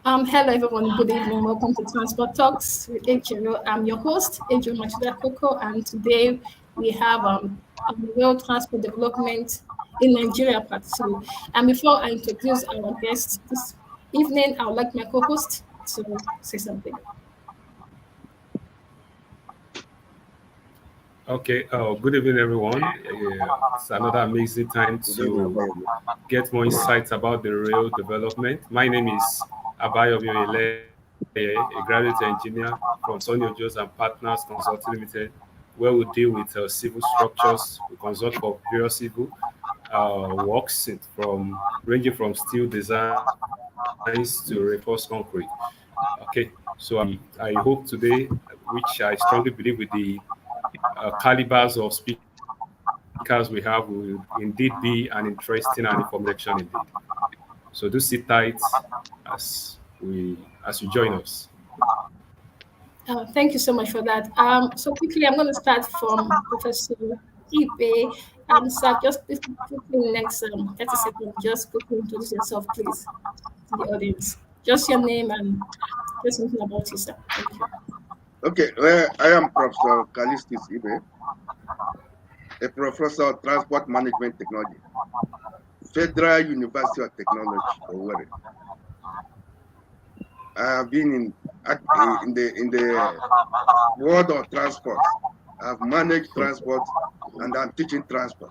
Hello everyone, good evening. Welcome to Transport Talks with HRO. I'm your host, HRO Machida Koko, and today we have rail transport development in Nigeria part two. And before I introduce our guest this evening, I would like my co-host to say something. Okay, good evening, everyone. It's another amazing time Good evening, to Abayomi. get more insights about the rail development. My name is Abayomi Ileye, a graduate engineer from Sony Ojos and Partners Consulting Limited, where we deal with civil structures. We consult for various civil works ranging from steel designs to reinforced concrete. Okay, so I hope today, which I strongly believe with the calibers of speakers we have will indeed be an interesting and informative section indeed. So do sit tight as you join us. Thank you so much for that. So quickly, I'm going to start from Professor Ipe. Sir, just quickly next 30 seconds, just quickly introduce yourself, please, to the audience. Just your name and just something about you, sir. Thank you. Okay, well, I am Professor Kalistis Ibe, a professor of transport management technology, Federal University of Technology, Owerri. I have been in the world of transport. I've managed transport and I'm teaching transport.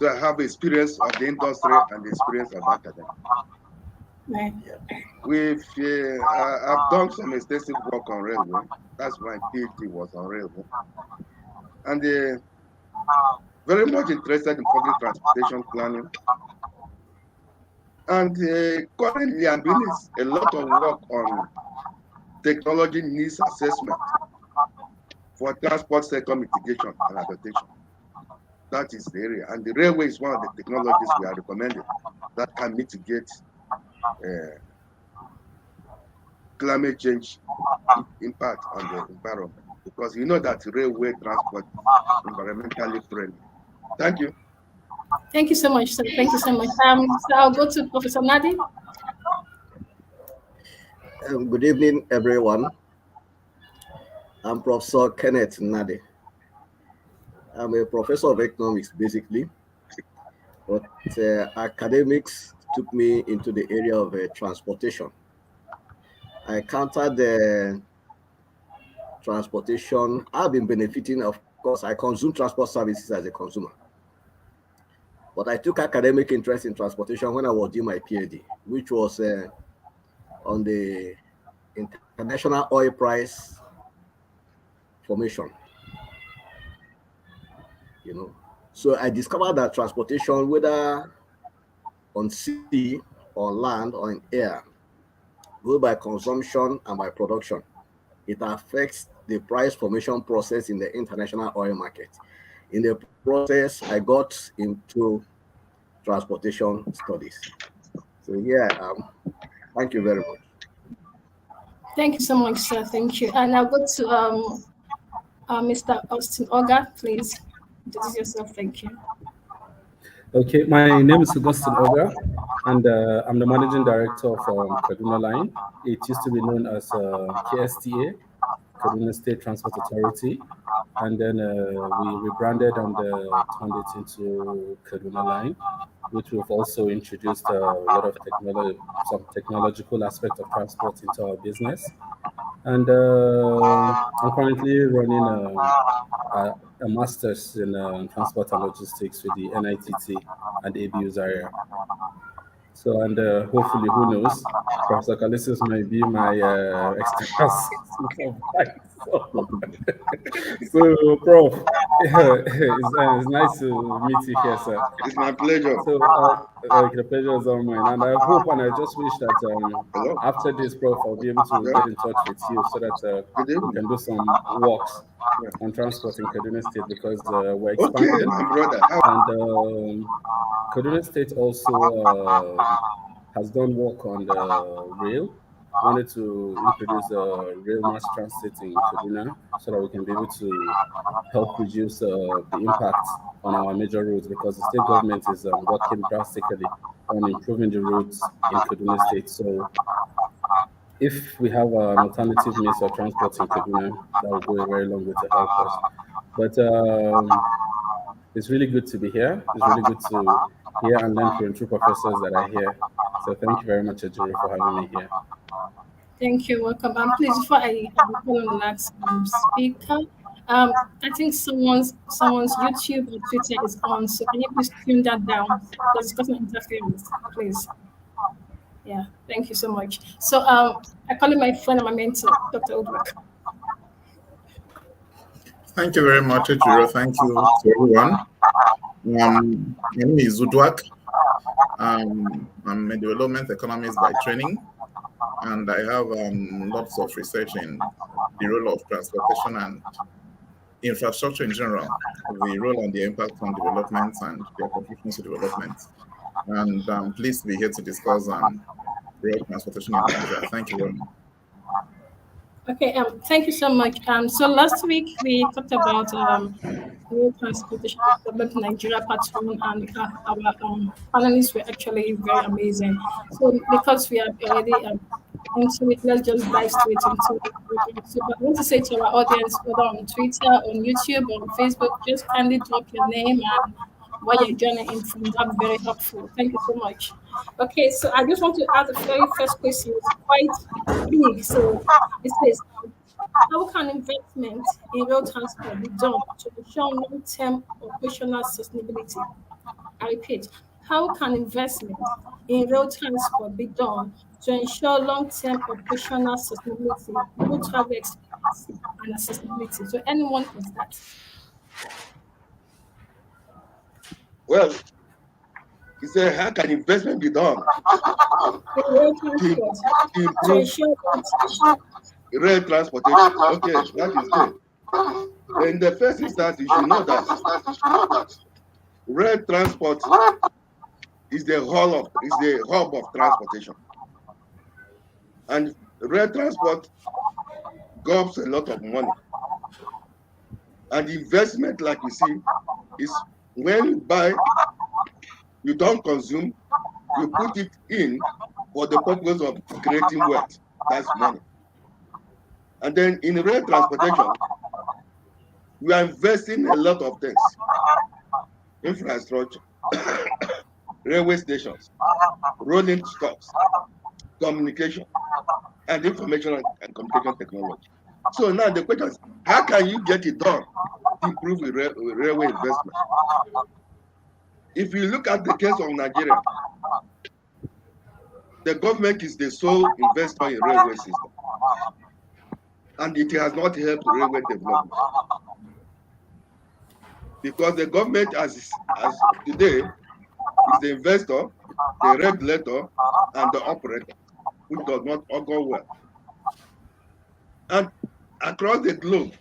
So I have experience of the industry and the experience of academic. Right. I've done some extensive work on railway. That's my PhD was on railway. And very much interested in public transportation planning. And currently, I'm doing a lot of work on technology needs assessment for transport sector mitigation and adaptation. That is the area. And the railway is one of the technologies we are recommending that can mitigate uh, climate change impact on the environment. Because you know that railway transport is environmentally friendly. Thank you. Thank you so much, sir. Thank you so much. So I'll go to Professor Nadi. Good evening, everyone. I'm Professor Kenneth Nade. I'm a professor of economics, basically, but academics took me into the area of transportation. I countered the transportation. I've been benefiting, of course, I consume transport services as a consumer. But I took academic interest in transportation when I was doing my PhD, which was on the international oil price formation. So I discovered that transportation, whether on sea, on land, or in air, both by consumption and by production, it affects the price formation process in the international oil market. In the process, I got into transportation studies. So yeah, thank you very much. Thank you so much, sir. Thank you. And I'll go to Mr. Austin Oga, please. Introduce yourself. Thank you. Okay, my name is Augustine Oga, and I'm the managing director of Kaduna Line. It used to be known as KSTA, Kaduna State Transport Authority, and then we rebranded and turned it into Kaduna Line, which we've also introduced a lot of some technological aspects of transport into our business. And I'm currently running a master's in transport and logistics with the NITT and ABU Zaria. So, and hopefully, who knows, Professor Kalisis might be my external assistant of mine. So, Prof, it's nice to meet you here, sir. It's my pleasure. So, the pleasure is all mine. And I hope and I just wish that after this, Prof, I'll be able to get in touch with you so that we can do some walks on transport in Kaduna State because we're expanding. Okay, my brother. And Kaduna State also has done work on the rail. wanted to introduce rail mass transit in Kaduna so that we can be able to help reduce the impact on our major roads, because the state government is working drastically on improving the roads in Kaduna State. So if we have an alternative means of transport in Kaduna, that will go a very long way to help us. But it's really good to be here. It's really good to hear and learn from two professors that are here. So thank you very much, Ejiro, for having me here. Thank you. Welcome. Please, before I call on the next speaker, I think someone's YouTube or Twitter is on. So can you please tune that down? Because it's causing interference, please. Yeah. Thank you so much. So I call in my friend and my mentor, Dr. Udwak. Thank you very much, Ejiro. Thank you to everyone. My name is Udwak. I'm a development economist by training, and I have lots of research in the role of transportation and infrastructure in general, the role and the impact on development and their contributions to development. And I'm pleased to be here to discuss rail transportation in Nigeria. Thank you very much. Okay, thank you so much. So last week we talked about rail transportation development in Nigeria part 1, and our panelists were actually very amazing. So because we are already into it, let's just dive straight into it. So I want to say to our audience, whether on Twitter, on YouTube, or on Facebook, just kindly drop your name and where you're joining in from. That's very helpful. Thank you so much. Okay, so I just want to ask the very first question. It's quite big. So it says, how can investment in rail transport be done to ensure long-term operational sustainability? I repeat, how can investment in rail transport be done to ensure long-term operational sustainability, good travel experience, and accessibility? So anyone can start. Well, he said, how can investment be done In rail transport to to improve ensure rail transportation? Okay, that is good. In the first instance, you should know that rail transport is the hub of transportation, and rail transport gobs a lot of money. And investment, like you see, is when you buy, you don't consume, you put it in for the purpose of creating wealth. That's money. And then in rail transportation, we are investing a lot of things: infrastructure, railway stations, rolling stocks, communication, and information and communication technology. So now the question is, how can you get it done to improve the railway investment? If you look at the case of Nigeria, the government is the sole investor in railway system, and it has not helped railway development, because the government as today is the investor, the regulator, and the operator, which does not augur well. And across the globe,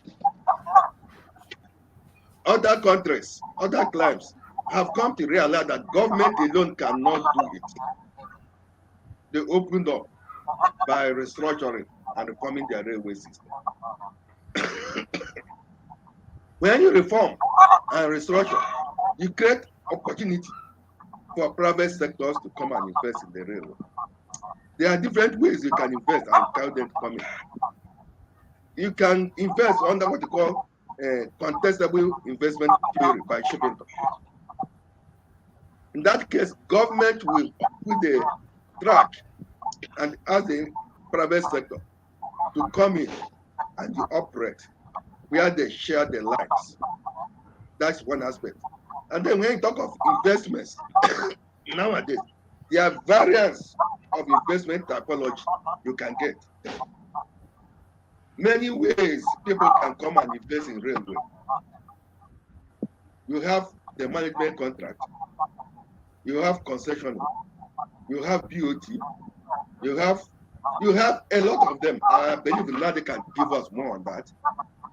other countries, other climes have come to realize that government alone cannot do it. They opened up by restructuring and reforming their railway system. When you reform and restructure, you create opportunity for private sectors to come and invest in the railway. There are different ways you can invest and tell them to come in. You can invest under what you call contestable investment theory by shipping. In that case, government will put the track and ask the private sector to come in and you operate where they share the lines. That's one aspect. And then when you talk of investments, nowadays, there are variants of investment typology you can get. Many ways people can come and invest in railway. You have the management contract, you have concession, you have BOT, you have a lot of them. I believe Nadi can give us more on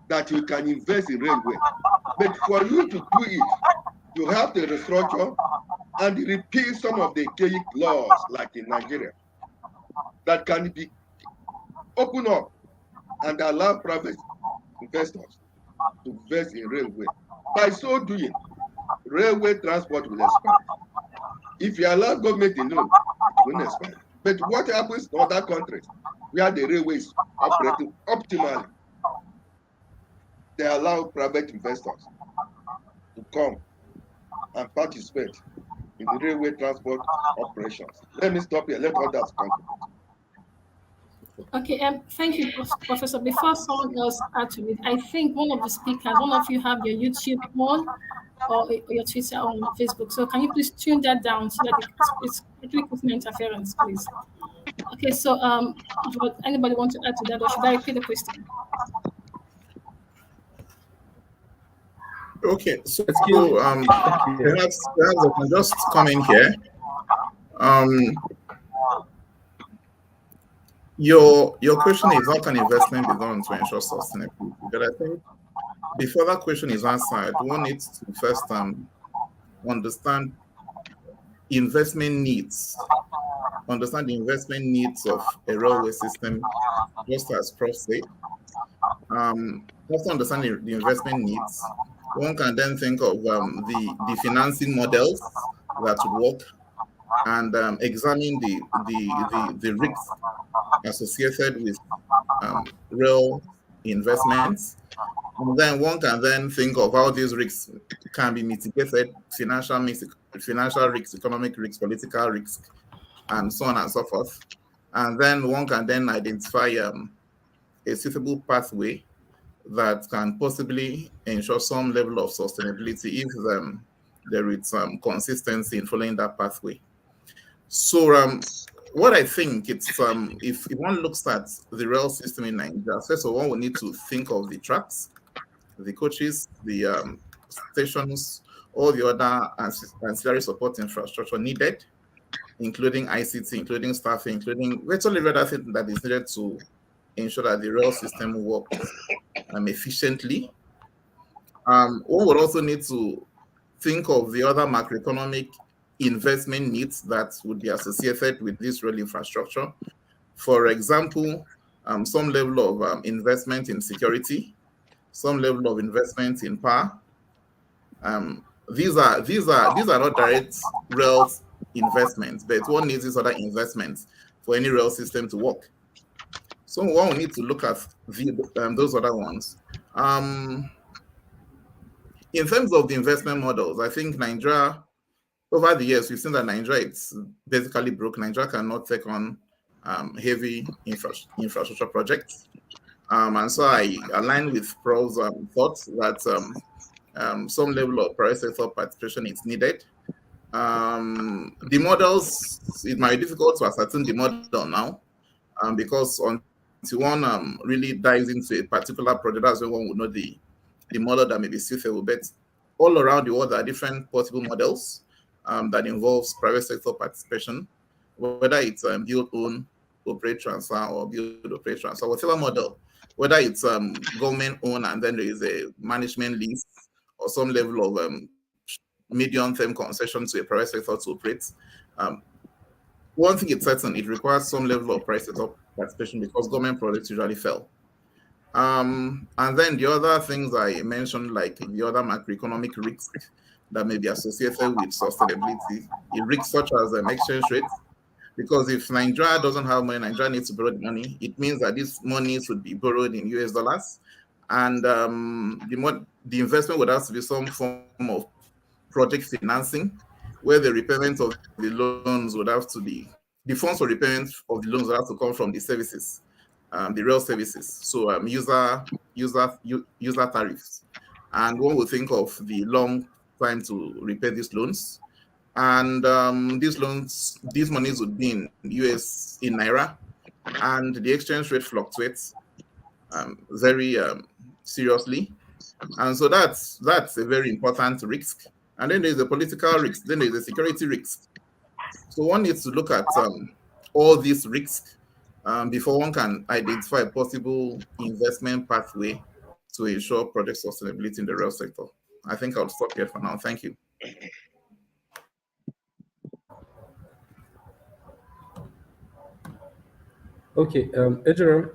that you can invest in railway. But for you to do it, you have to restructure and repeal some of the archaic laws, like in Nigeria, that can be open up and allow private investors to invest in railway. By so doing, railway transport will expand. If you allow government alone, it won't expand. But what happens in other countries where the railway is operating optimally? They allow private investors to come and participate in the railway transport operations. Let me stop here. Let others contribute. Okay, thank you, Professor. Before someone else adds to it, I think one of the speakers, one of you have your YouTube on or your Twitter on Facebook. So can you please tune that down so that it's actually causing interference, please? Okay, so would anybody want to add to that, or should I repeat the question? Okay, so Excuse me. perhaps I can just come in here. Your question is how can investment be done to ensure sustainability? But I think before that question is answered, one needs to first understand investment needs. Understand the investment needs of a railway system, just as Prof said. After understanding the investment needs, one can then think of the financing models that would work and examine the risks associated with rail investments. And then one can then think of how these risks can be mitigated: financial risks, economic risks, political risks, and so on and so forth. And then one can then identify a suitable pathway that can possibly ensure some level of sustainability if there is consistency in following that pathway. So what I think it's if one looks at the rail system in Nigeria, first of all, one will need to think of the tracks, the coaches, the stations, all the other ancillary support infrastructure needed, including ICT, including staffing, including virtually everything that is needed to ensure that the rail system works efficiently. One would also need to think of the other macroeconomic investment needs that would be associated with this rail infrastructure. For example, some level of investment in security, some level of investment in power. These are not direct rail investments, but one needs these other investments for any rail system to work. So one will need to look at those other ones. In terms of the investment models, I think Nigeria, over the years, we've seen that Nigeria it's basically broke. Nigeria cannot take on heavy infrastructure projects. And so I align with Prof's thoughts that some level of private sector participation is needed. The models, it might be difficult to ascertain the model now because until one really dives into a particular project, that's when one would know the model that may be suitable. But all around the world, there are different possible models that involves private sector participation, whether it's build, own, operate, transfer, or build, operate, transfer, whatever model, whether it's government owned and then there is a management lease or some level of medium-term concession to a private sector to operate. One thing is certain, it requires some level of private sector participation because government projects usually fail. And then the other things I mentioned, like the other macroeconomic risks that may be associated with sustainability, risks such as exchange rates, because if Nigeria doesn't have money, Nigeria needs to borrow the money. It means that this money should be borrowed in US dollars, and the investment would have to be some form of project financing, where the repayment of the loans would have to be, the funds for repayment of the loans would have to come from the services, the rail services. So user tariffs, and one would think of the long time to repay these loans. And these monies would be in US in Naira, and the exchange rate fluctuates very seriously. And so that's a very important risk. And then there's a political risk, then there's a security risk. So one needs to look at all these risks before one can identify a possible investment pathway to ensure project sustainability in the rail sector. I think I'll stop here for now. Thank you. Okay, Ejiro,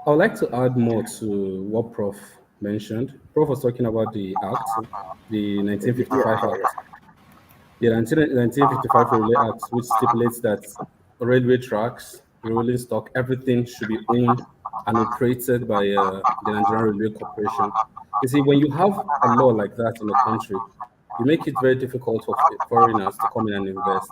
I would like to add more to what Prof mentioned. Prof was talking about the Act, the 1955 Act. The 1955 Railway Act, which stipulates that railway tracks, rolling stock, everything should be owned and operated by the Nigerian Railway Corporation. You see, when you have a law like that in a country, you make it very difficult for foreigners to come in and invest.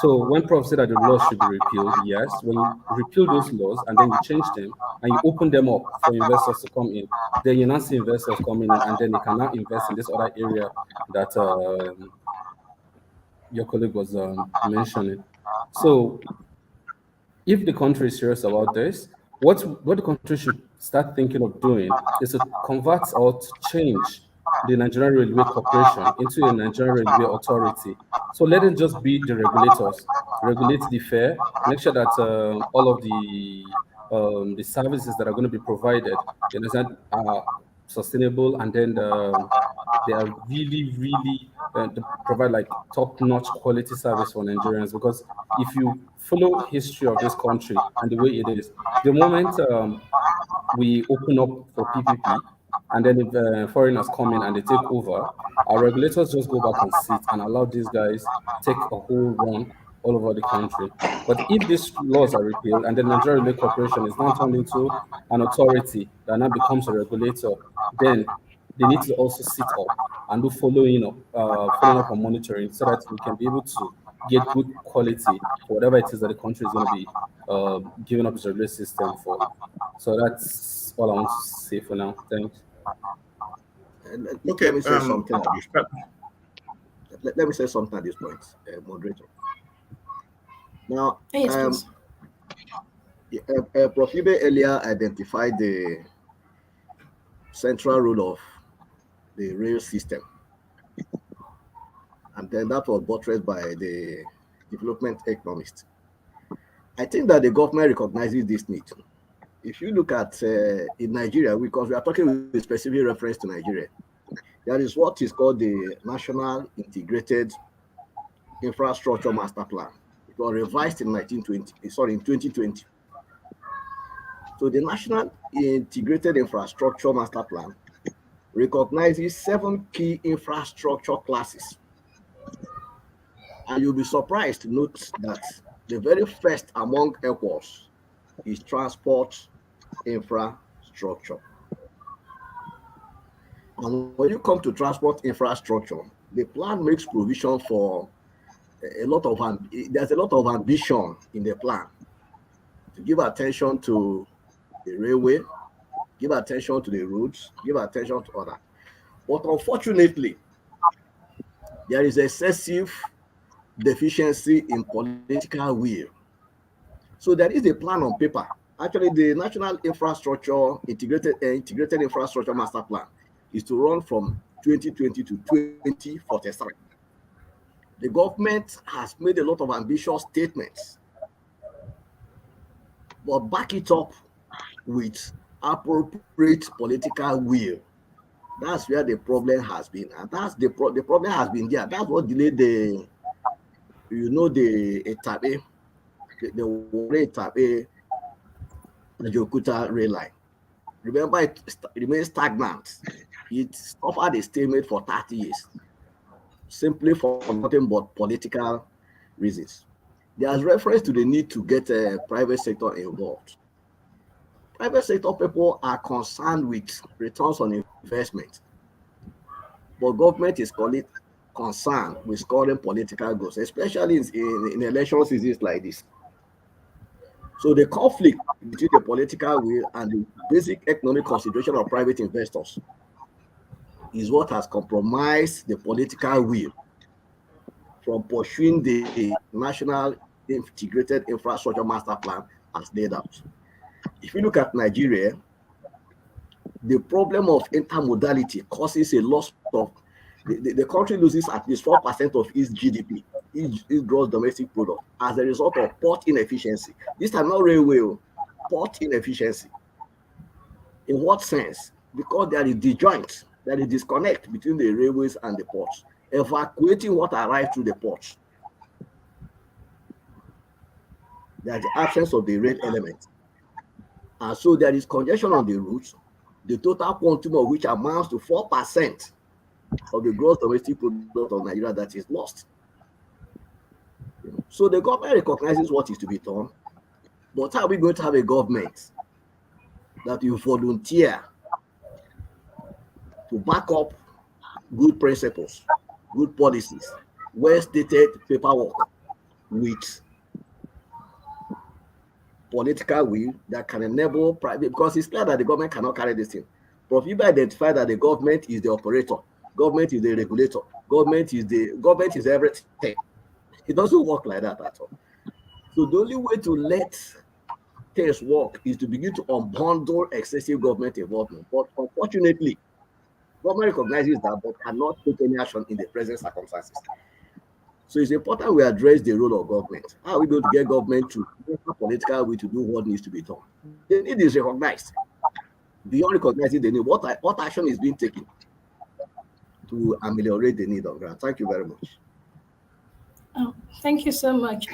So when Prof said that the laws should be repealed, yes, when you repeal those laws and then you change them and you open them up for investors to come in, then you now see investors coming in and then they can now invest in this other area that your colleague was mentioning. So if the country is serious about this, what the country should start thinking of doing is to convert or to change the Nigerian Railway Corporation into a Nigerian Railway Authority. So let it just be the regulators, regulate the fare, make sure that all of the services that are going to be provided, you understand, are sustainable, and then they are really they provide like top-notch quality service for Nigerians. Because if you follow history of this country and the way it is, the moment we open up for PPP, and then if foreigners come in and they take over, our regulators just go back and sit and allow these guys take a whole run all over the country. But if these laws are repealed and the Nigerian Railway Corporation is now turned into an authority that now becomes a regulator, then they need to also sit up and do following up on monitoring, so that we can be able to get good quality for whatever it is that the country is going to be giving up its railway system for. So that's all I want to say for now. Thanks. Okay. Let me say something. Let me say something at this point, moderator. Now, Yes, please. Prof. Ibe earlier identified the central role of the rail system, and then that was buttressed by the development economist. I think that the government recognizes this need. If you look at in Nigeria, because we are talking with specific reference to Nigeria, there is what is called the National Integrated Infrastructure Master Plan. It was revised in 2020. So the National Integrated Infrastructure Master Plan recognizes 7 key infrastructure classes. And you'll be surprised to note that the very first among equals is transport infrastructure. And when you come to transport infrastructure, the plan makes provision for there's a lot of ambition in the plan to give attention to the railway, give attention to the roads, give attention to other. But unfortunately, there is excessive deficiency in political will. So there is a plan on paper. Actually, the National Integrated Infrastructure Master Plan is to run from 2020 to 2043. The government has made a lot of ambitious statements, but back it up with appropriate political will. That's where the problem has been, and that's the problem has been there. That's what delayed the Etape, the Warri Etape Ajaokuta rail line. Remember, it remained stagnant. It suffered a stalemate for 30 years, simply for nothing but political reasons. There's reference to the need to get a private sector involved. Private sector people are concerned with returns on investment, but government is concerned with scoring political goals, especially in election seasons like this. So the conflict between the political will and the basic economic consideration of private investors is what has compromised the political will from pursuing the National Integrated Infrastructure Master Plan as laid out. If you look at Nigeria, the problem of intermodality causes a loss of, the country loses at least 4% of its GDP, its gross domestic product, as a result of port inefficiency. This time not railway, port inefficiency. In what sense? Because there is disjoint, there is disconnect between the railways and the ports, evacuating what arrives through the ports. There is the absence of the rail element. And so there is congestion on the routes, the total quantum of which amounts to 4% of the gross domestic product of Nigeria that is lost. So the government recognizes what is to be done, but how are we going to have a government that will volunteer to back up good principles, good policies, well-stated paperwork with political will that can enable private, because it's clear that the government cannot carry this thing. But people identify that the government is the operator, government is the regulator, government is everything. It doesn't work like that at all. So the only way to let things work is to begin to unbundle excessive government involvement. But unfortunately, government recognizes that but cannot take any action in the present circumstances. So it's important we address the role of government. How are we going to get government to political will to do what needs to be done? The need is recognized. Beyond recognizing the need, what action is being taken to ameliorate the need on ground? Thank you very much. Oh, thank you so much.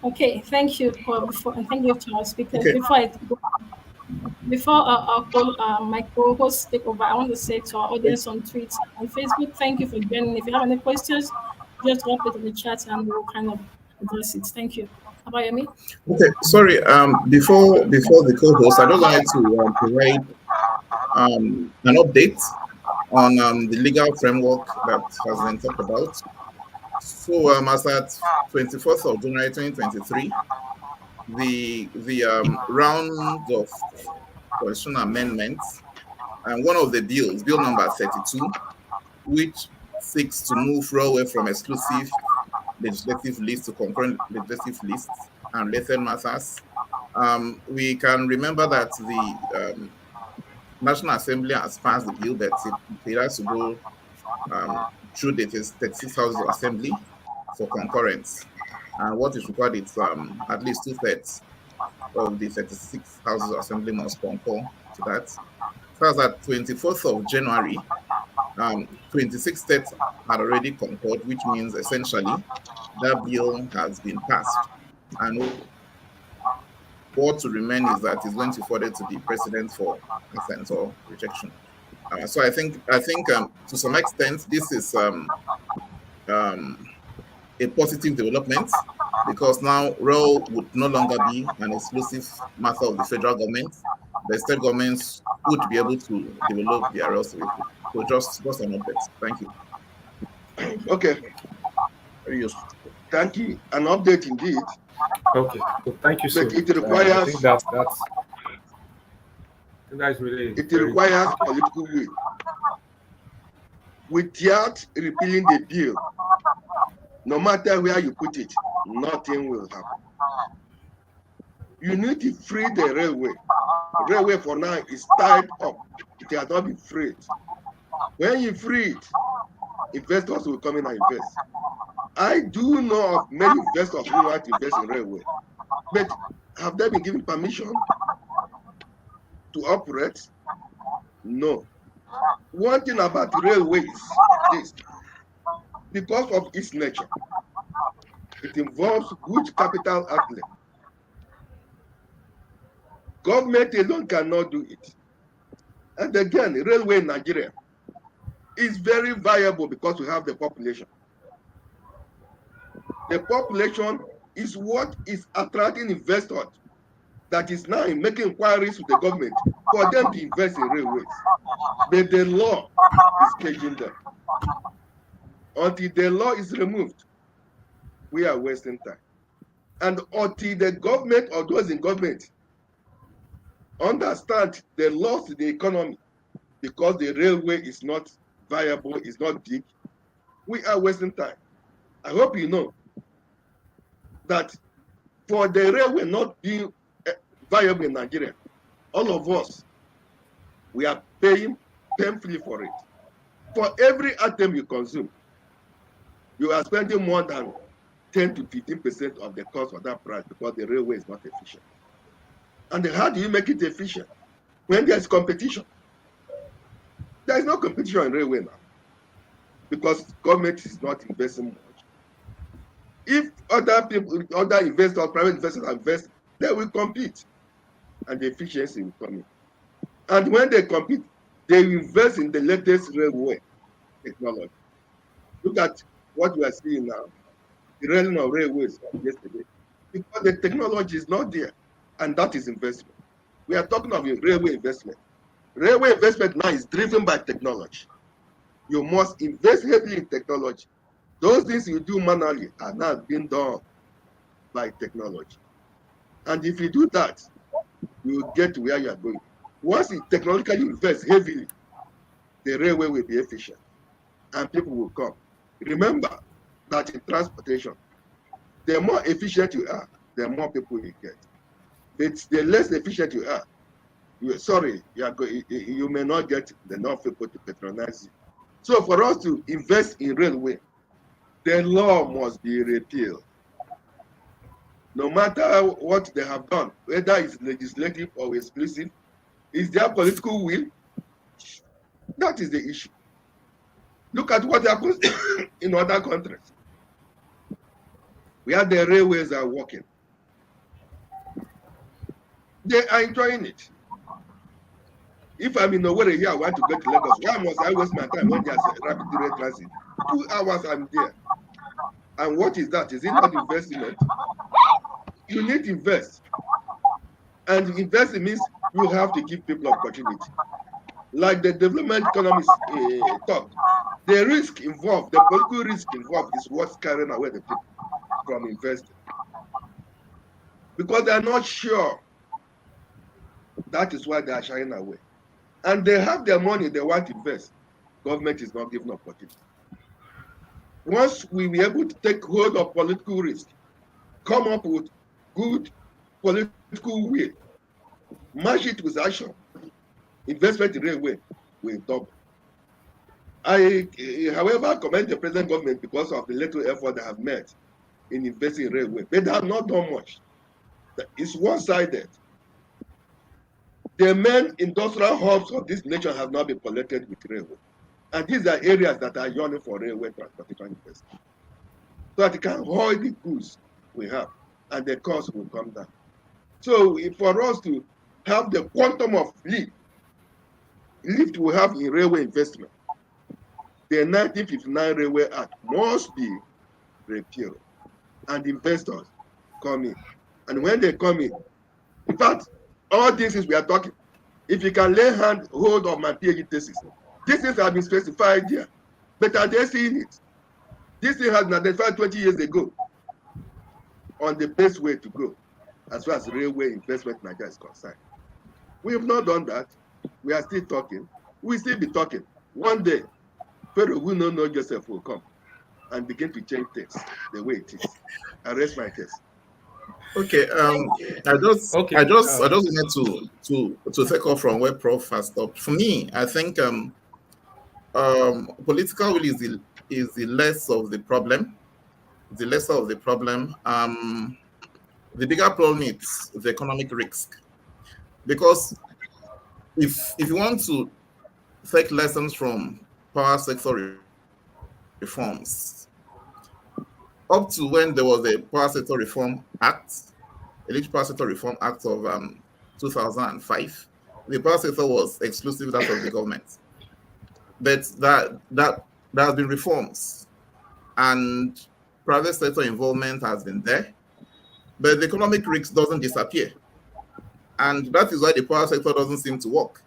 Okay, thank you and thank you to our speakers. Okay. Before I'll call my co-host take over, I want to say to our audience on Twitter and Facebook, thank you for joining. If you have any questions, just drop it in the chat and we'll kind of address it. Thank you. Abayomi? Okay, sorry. Before the co-host, I just wanted to provide an update on the legal framework that has been talked about. So as at 24th of January 2023, the round of constitutional amendments, and one of the bills, bill number 32, which seeks to move railway from exclusive legislative list to concurrent legislative lists and related matters. We can remember that the National Assembly has passed the bill, but it has to go through the 36 Houses of Assembly for concurrence. And what is required is at least 2/3 of the 36 Houses of Assembly must concur to that. So as at 24th of January, 26 states had already concurred, which means essentially that bill has been passed. And what to remain is that it's going to forward to the president for assent or rejection. So I think to some extent this is a positive development, because now rail would no longer be an exclusive matter of the federal government. The state governments would be able to develop their rail services. So just an update. Thank you. Okay. Very useful. Thank you. An update indeed. Okay. So thank you, sir. But it requires. I think that's really. It requires political will. Without repealing the bill, no matter where you put it, nothing will happen. You need to free the railway. The railway for now is tied up. It has not been freed. When you free it, investors will come in and invest. I do know of many investors who want to invest in railway, but have they been given permission to operate? No. One thing about railway is this: because of its nature, it involves huge capital outlay. Government alone cannot do it. And again, railway in Nigeria is very viable because we have the population. The population is what is attracting investors that is now making inquiries with the government for them to invest in railways. But the law is caging them. Until the law is removed, we are wasting time. And until the government or those in government understand the loss to the economy because the railway is not viable, is not big, we are wasting time. I hope you know that for the railway not being viable in Nigeria, all of us, we are paying painfully for it. For every item you consume, you are spending more than 10 to 15% of the cost of that price because the railway is not efficient. And how do you make it efficient? When there's competition. There is no competition in railway now because government is not investing much. If other people, other investors, private investors invest they will compete, and the efficiency will come in. And when they compete, they invest in the latest railway technology. Look at what we are seeing now, the railing of railways of yesterday, because the technology is not there, and that is investment. We are talking of a railway investment. Railway investment now is driven by technology. You must invest heavily in technology. Those things you do manually are now being done by technology. And if you do that, you will get to where you are going. Once you technologically invest heavily, the railway will be efficient and people will come. Remember that in transportation, the more efficient you are, the more people you get. But the less efficient you are, you may not get enough people to patronize you. So for us to invest in railway, the law must be repealed. No matter what they have done, whether it's legislative or exclusive, is there political will? That is the issue. Look at what happens in other countries, where the railways are working. They are enjoying it. If I'm in Owerri here, I want to go to Lagos, why must I waste my time when there's a rapid rail transit? 2 hours I'm there. And what is that? Is it not investment? You need to invest. And investing means you have to give people opportunity. Like the development economists talk, the risk involved, the political risk involved is what's carrying away the people from investing. Because they are not sure. That is why they are shying away. And they have their money, they want to invest. Government is not giving opportunity. Once we be able to take hold of political risk, come up with good political will, match it with action, investment in railway will double. I, however, commend the present government because of the little effort they have made in investing in railway. But they have not done much. It's one-sided. The main industrial hubs of this nation have not been connected with railway. And these are areas that are yearning for railway transportation investment. So that it can hold the goods we have and the cost will come down. So for us to have the quantum of lift we have in railway investment, the 1959 Railway Act must be repealed and investors come in. And when they come in fact, all these things we are talking, if you can lay hold of my PhD thesis, these things have been specified here, but are they seeing it? This thing has been identified 20 years ago on the best way to go as far as railway investment in Nigeria is concerned. We have not done that. We are still talking. We still be talking. One day, Pharaoh who don't know Joseph will come and begin to change things the way it is. I rest my case. Okay. I just wanted to take off from where Prof has stopped. For me, I think political will is the less of the problem. The lesser of the problem. The bigger problem is the economic risk, because if you want to take lessons from power sector reforms, up to when there was a Power Sector Reform Act, Electric Power Sector Reform Act of 2005, the power sector was exclusive that of the government. But that there has been reforms and private sector involvement has been there, but the economic risk doesn't disappear. And that is why the power sector doesn't seem to work.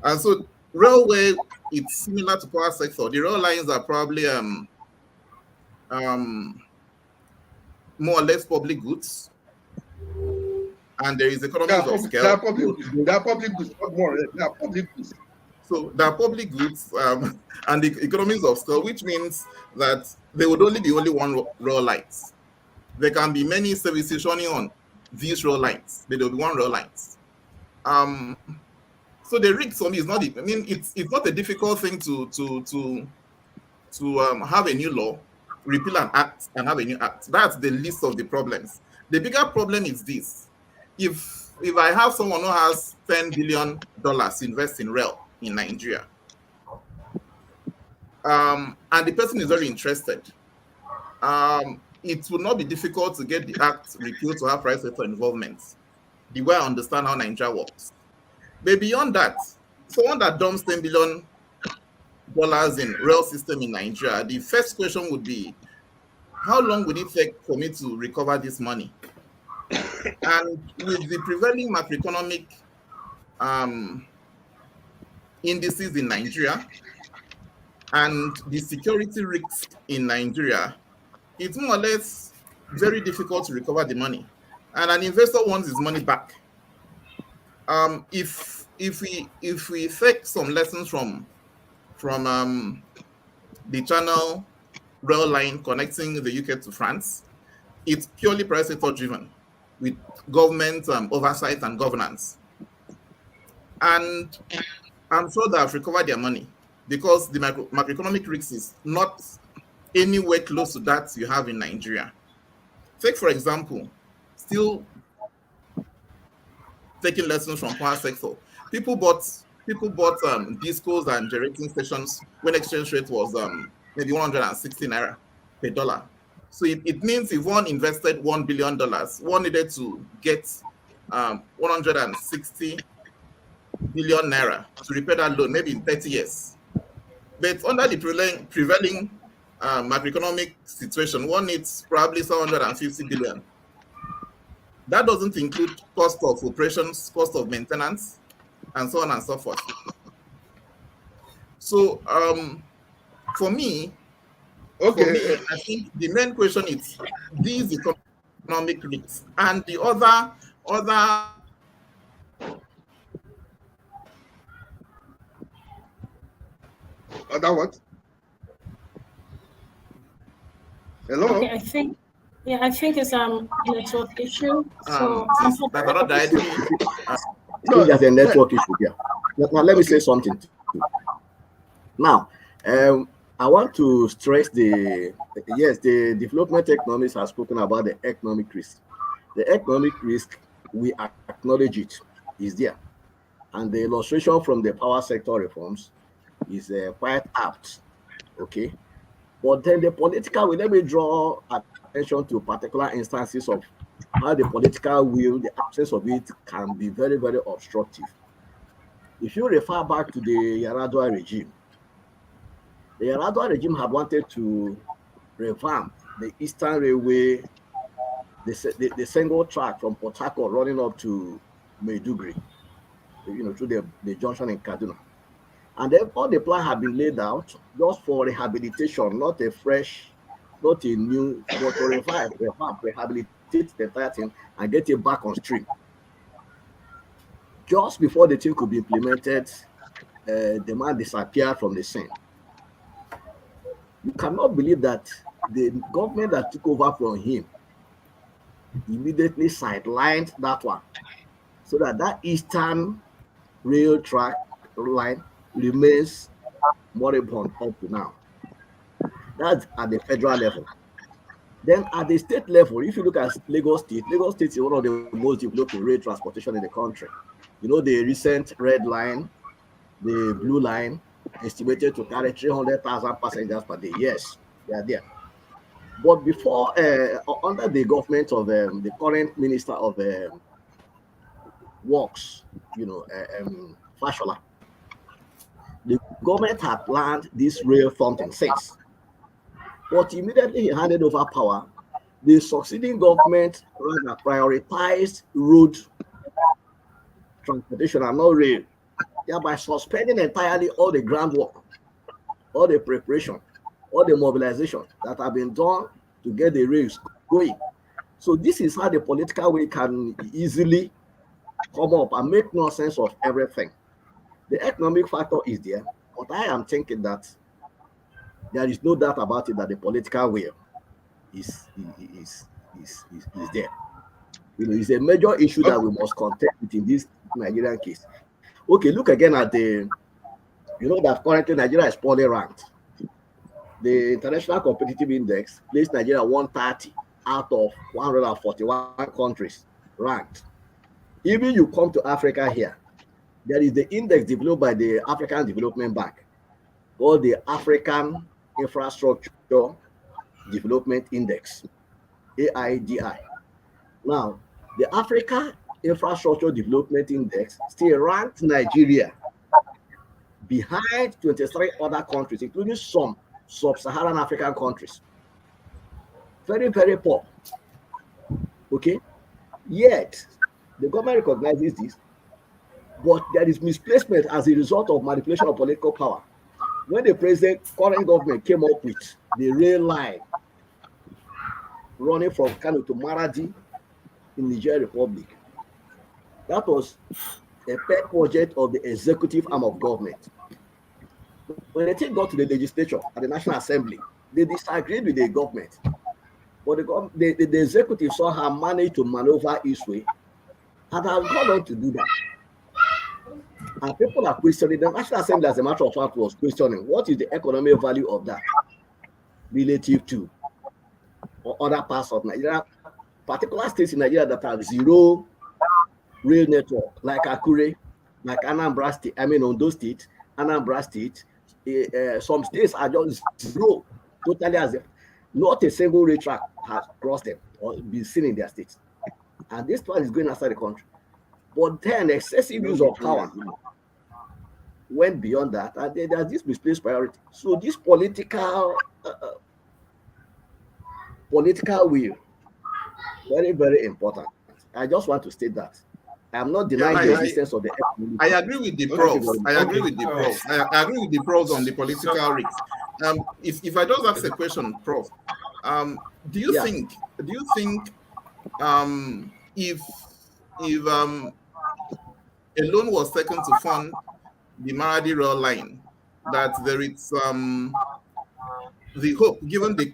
And so railway, it's similar to power sector. The rail lines are probably more or less public goods, and there is economies of scale. They are public goods, not more. They are public goods. So there are public goods and the economies of scale, which means that there would only be one rail lines. There can be many services running on these rail lines, but there will be one rail lines. So the risk for me is not. I mean, it's not a difficult thing to have a new law, repeal an act, and have a new act. That's the least of the problems. The bigger problem is this: if I have someone who has $10 billion invest in rail in Nigeria, and the person is very interested, it will not be difficult to get the act repealed to have private sector involvement, the way I understand how Nigeria works. But beyond that, someone that dumps $10 billion in rail system in Nigeria, the first question would be, how long would it take for me to recover this money? And with the prevailing macroeconomic indices in Nigeria and the security risks in Nigeria, it's more or less very difficult to recover the money. And an investor wants his money back. If we take some lessons from the Channel rail line connecting the UK to France, it's purely private sector driven with government oversight and governance. And I'm sure they have recovered their money because the macroeconomic risk is not anywhere close to that you have in Nigeria. Take, for example, still taking lessons from power sector. People bought discos and generating stations when exchange rate was maybe 160 naira per dollar. So it means if one invested $1 billion, one needed to get 160 billion naira to repay that loan, maybe in 30 years. But under the prevailing macroeconomic situation, one needs probably 750 billion. That doesn't include cost of operations, cost of maintenance, and so on and so forth. So for me, I think the main question is these economic risks and the other what? Hello? Okay, I think it's a network issue. So that's another idea. There's a network issue here. Now let me say something to you. Now, I want to stress the development economists have spoken about the economic risk. The economic risk, we acknowledge it, is there. And the illustration from the power sector reforms is quite apt, okay? But then the political will, let me draw attention to particular instances of how the political will, the absence of it, can be very, very obstructive. If you refer back to the Yaradua regime, the Yaradua regime had wanted to revamp the Eastern Railway, the single track from Port Harcourt running up to Maiduguri, through the junction in Kaduna. And then all the plan had been laid out just for rehabilitation, not a new, but to rehabilitate the entire thing and get it back on stream. Just before the thing could be implemented, the man disappeared from the scene. You cannot believe that the government that took over from him immediately sidelined that one, so that Eastern rail track line remains moribund up to now. That's at the federal level. Then at the state level, if you look at Lagos State is one of the most developed rail transportation in the country. The recent red line, the blue line, estimated to carry 300,000 passengers per day. Yes, they are there. But before, under the government of the current Minister of Works, Fashola, the government had planned this rail something since. But immediately he handed over power, the succeeding government prioritized road transportation and not rail, thereby suspending entirely all the groundwork, all the preparation, all the mobilization that have been done to get the rails going. So this is how the political way can easily come up and make nonsense of everything. The economic factor is there, but I am thinking that there is no doubt about it that the political will is there. It's a major issue that we must contend with in this Nigerian case. Okay, look again at that currently Nigeria is poorly ranked. The International Competitive Index placed Nigeria 130 out of 141 countries ranked. Even you come to Africa here, there is the index developed by the African Development Bank, called the African Infrastructure Development Index. AIDI. Now, the Africa Infrastructure Development Index still ranked Nigeria behind 23 other countries, including some sub-Saharan African countries. Very, very poor. Okay? Yet, the government recognizes this, but there is misplacement as a result of manipulation of political power. When the current government came up with the rail line running from Kano to Maradi in Niger Republic, that was a pet project of the executive arm of government. When the thing got to the legislature at the National Assembly, they disagreed with the government. But the executive somehow managed to maneuver its way and has gone on to do that. And people are questioning, the National Assembly, as a matter of fact, was questioning what is the economic value of that relative to or other parts of Nigeria, particular states in Nigeria that have zero rail network, like Akure, like Anambra State, Ondo State, Anambra State. Some states are just zero, totally as if not a single rail track has crossed them or been seen in their states. And this one is going outside the country. But then excessive use of power went beyond that, and there's this misplaced priority. So this political will, very, very important. I just want to state that. I am not denying the existence of the. I agree with the pros. I agree with the pros. I agree with the pros on the political risk. If I just ask a question, Prof, do you think if a loan was taken to fund the Maradi rail line, that there is the hope, given the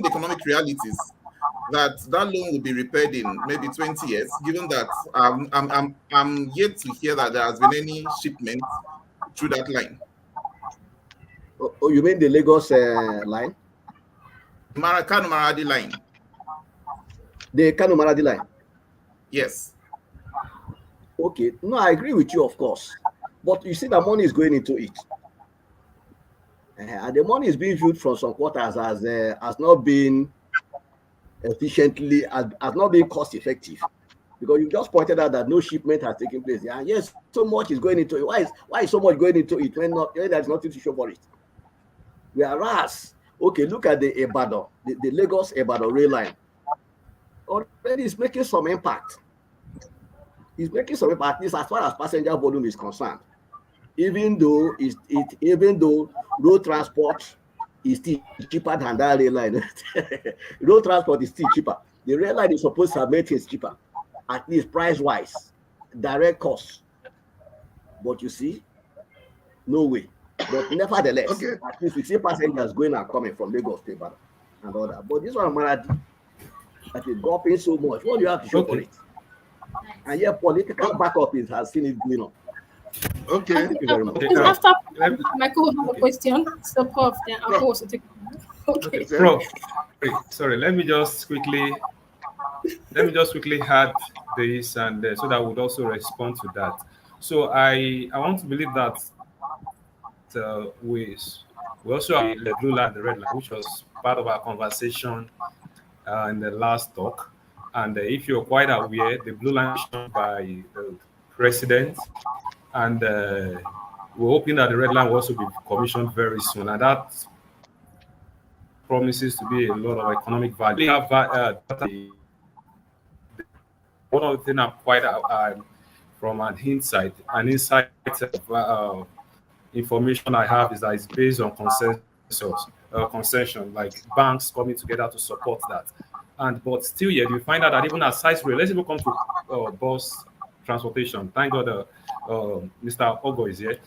economic realities, that loan will be repaid in maybe 20 years, given that I'm yet to hear that there has been any shipment through that line. Oh, you mean the Lagos line? Kano Maradi line. The Kano Maradi line? Yes. Okay. No, I agree with you, of course. But you see, the money is going into it. And the money is being viewed from some quarters as not being efficiently, as not being cost effective. Because you just pointed out that no shipment has taken place. And yes, so much is going into it. Why is so much going into it when there's nothing to show for it? Whereas, okay, look at the Ibadan, the Lagos-Ibadan rail line. Already it's making some impact. It's making some impact, at least as far as passenger volume is concerned. Even though road transport is still cheaper than that rail line. Road transport is still cheaper. The rail line is supposed to have made things cheaper, at least price-wise, direct cost. But you see, no way. But nevertheless, at least we see passengers going and coming from Lagos to Ibadan and all that. But this one, Maradi, that is dropping so much. What do you have to show for it? And yet, political backup has seen it going on. Okay. Thank you very much. After Michael have a question, so Prof, then I'll also take. Okay. Prof, sorry. Let me just quickly add this, and so that I would also respond to that. So I want to believe that we also have the blue line, the red line, which was part of our conversation in the last talk. And if you're quite aware, the blue line is shown by the president, and we're hoping that the red line will also be commissioned very soon, and that promises to be a lot of economic value. We have one of the things I'm quite from an insight information I have is that it's based on concession, like banks coming together to support that. But still yet, you find out that even as size rail, let's even come to bus transportation. Thank God Mr. Ogo is here.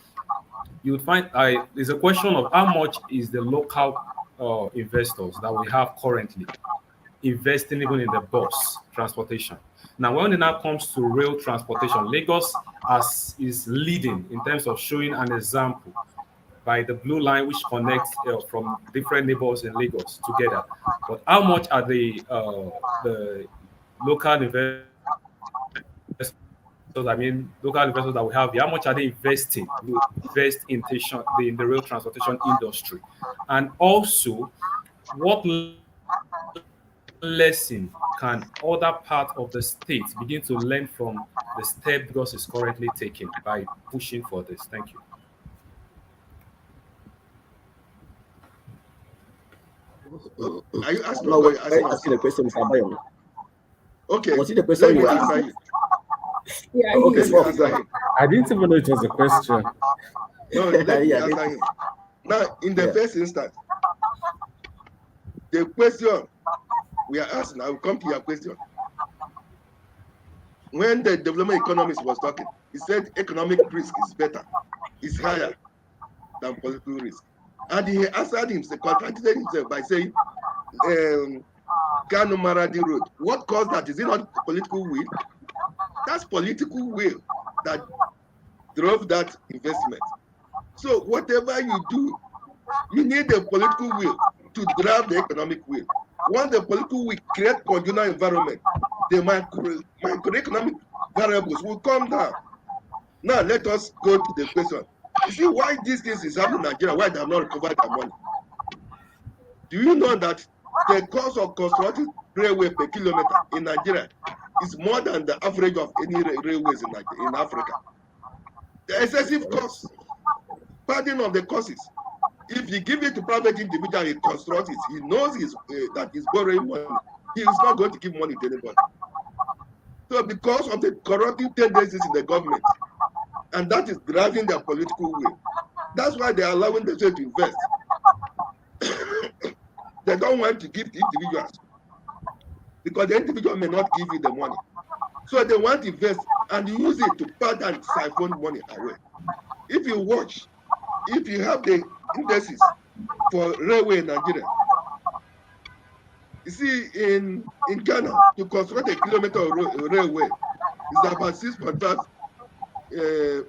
You would find there's a question of how much is the local investors that we have currently investing even in the bus transportation. Now, when it now comes to rail transportation, Lagos is leading in terms of showing an example by the blue line, which connects from different neighborhoods in Lagos together. But how much are the local investors? Local investors that we have here, how much are they investing? Invest in the rail transportation industry, and also what lesson can other part of the state begin to learn from the step Lagos is currently taking by pushing for this? Thank you. Are you asking No, or wait, are you asking the question, Mr. Abayomi. Okay, Was it the let question me you answer asked? you. Yeah, Oh, okay, Let me so answer him. I didn't even know it was a question. No, let me yeah, answer him. Now, in the yeah. first instance, the question we are asking, I will come to your question. When the development economist was talking, he said economic risk is better, is higher than political risk. And he answered himself, contradicted himself by saying, Kano Maradi Road. What caused that? Is it not political will? That's political will that drove that investment. So whatever you do, you need the political will to drive the economic will. Once the political will create conditional environment, the macroeconomic variables will come down. Now let us go to the question. You see why these things is happening in Nigeria, why they have not recovered their money? Do you know that the cost of constructing railway per kilometer in Nigeria is more than the average of any railways in Africa? The excessive cost, padding of the costs. If you give it to private individual, he constructs it. He knows that he's borrowing money. He is not going to give money to anybody. So because of the corrupting tendencies in the government, and that is driving their political will, that's why they are allowing the state to invest. They don't want to give to individuals because the individual may not give you the money. So they want to invest and use it to pad and siphon money away. If you watch, if you have the indices for railway in Nigeria, you see in Ghana, to construct a kilometer of railway is about $6.5